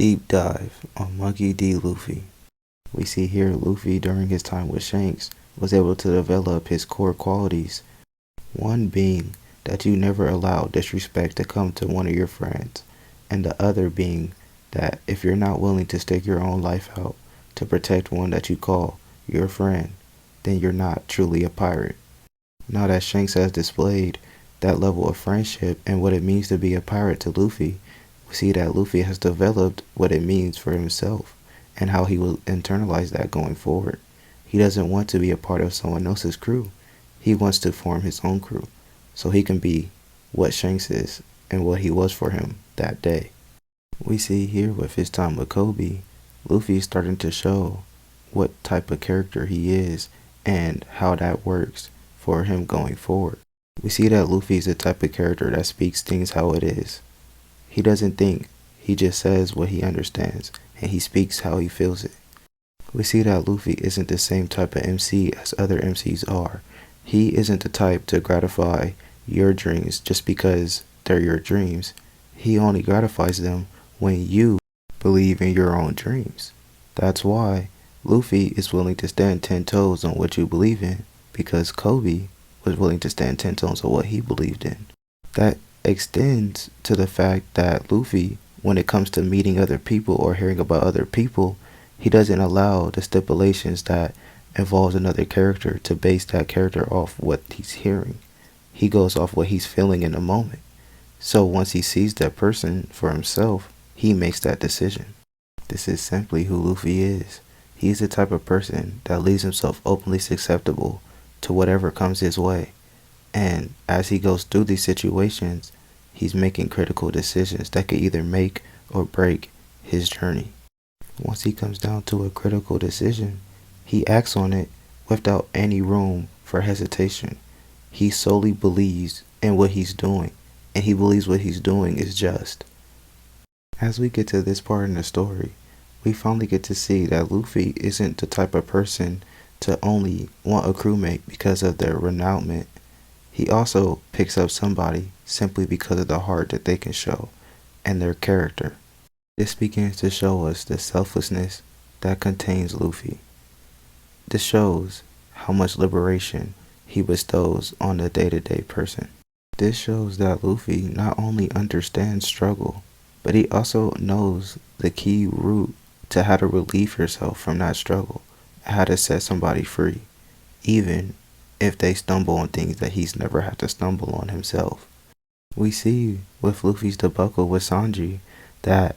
Deep dive on Monkey D. Luffy. We see here Luffy during his time with Shanks was able to develop his core qualities, one being that you never allow disrespect to come to one of your friends, and the other being that if you're not willing to stick your own life out to protect one that you call your friend, then you're not truly a pirate. Now that Shanks has displayed that level of friendship and what it means to be a pirate to Luffy, we see that Luffy has developed what it means for himself and how he will internalize that going forward. He doesn't want to be a part of someone else's crew. He wants to form his own crew so he can be what Shanks is and what he was for him that day. We see here with his time with Kobe, Luffy is starting to show what type of character he is and how that works for him going forward. We see that Luffy is the type of character that speaks things how it is. He doesn't think, he just says what he understands, and he speaks how he feels it. We see that Luffy isn't the same type of MC as other MCs are. He isn't the type to gratify your dreams just because they're your dreams. He only gratifies them when you believe in your own dreams. That's why Luffy is willing to stand 10 toes on what you believe in, because Kobe was willing to stand 10 toes on what he believed in. That extends to the fact that Luffy, when it comes to meeting other people or hearing about other people, he doesn't allow the stipulations that involves another character to base that character off what he's hearing. He goes off what he's feeling in the moment. So once he sees that person for himself, he makes that decision. This is simply who Luffy is. He's the type of person that leaves himself openly susceptible to whatever comes his way. And as he goes through these situations, he's making critical decisions that could either make or break his journey. Once he comes down to a critical decision, he acts on it without any room for hesitation. He solely believes in what he's doing, and he believes what he's doing is just. As we get to this part in the story, we finally get to see that Luffy isn't the type of person to only want a crewmate because of their renownment. He also picks up somebody simply because of the heart that they can show and their character. This begins to show us the selflessness that contains Luffy. This shows how much liberation he bestows on the day-to-day person. This shows that Luffy not only understands struggle, but he also knows the key route to how to relieve yourself from that struggle, how to set somebody free, even if they stumble on things that he's never had to stumble on himself. We see with Luffy's debacle with Sanji that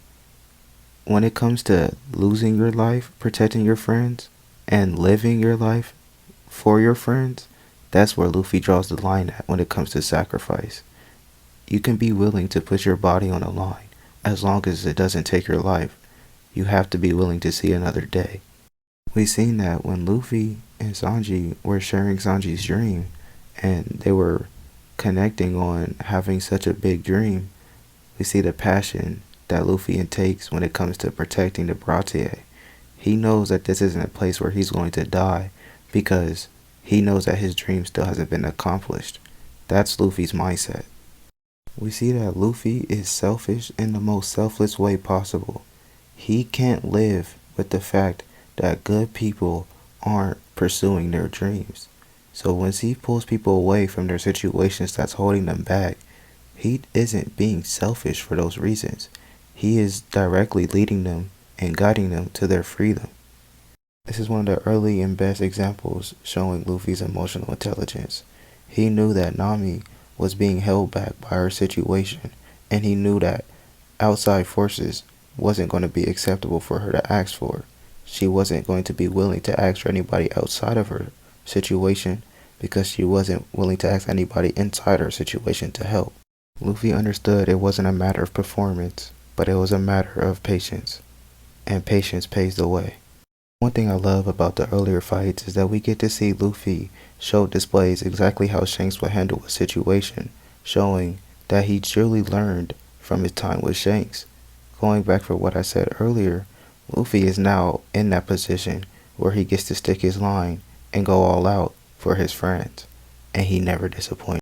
when it comes to losing your life, protecting your friends, and living your life for your friends, that's where Luffy draws the line at when it comes to sacrifice. You can be willing to put your body on the line as long as it doesn't take your life. You have to be willing to see another day. We've seen that when Luffy and Sanji were sharing Sanji's dream and they were connecting on having such a big dream, we see the passion that Luffy takes when it comes to protecting the Brautier. He knows that this isn't a place where he's going to die because he knows that his dream still hasn't been accomplished. That's Luffy's mindset. We see that Luffy is selfish in the most selfless way possible. He can't live with the fact that good people aren't pursuing their dreams. So once he pulls people away from their situations that's holding them back, he isn't being selfish for those reasons. He is directly leading them and guiding them to their freedom. This is one of the early and best examples showing Luffy's emotional intelligence. He knew that Nami was being held back by her situation, and he knew that outside forces wasn't going to be acceptable for her to ask for. She wasn't going to be willing to ask for anybody outside of her situation because she wasn't willing to ask anybody inside her situation to help. Luffy understood it wasn't a matter of performance, but it was a matter of patience, and patience pays the way. One thing I love about the earlier fights is that we get to see Luffy displays exactly how Shanks would handle a situation, showing that he truly learned from his time with Shanks. Going back for what I said earlier, Luffy is now in that position where he gets to stick his line and go all out for his friends, and he never disappoints.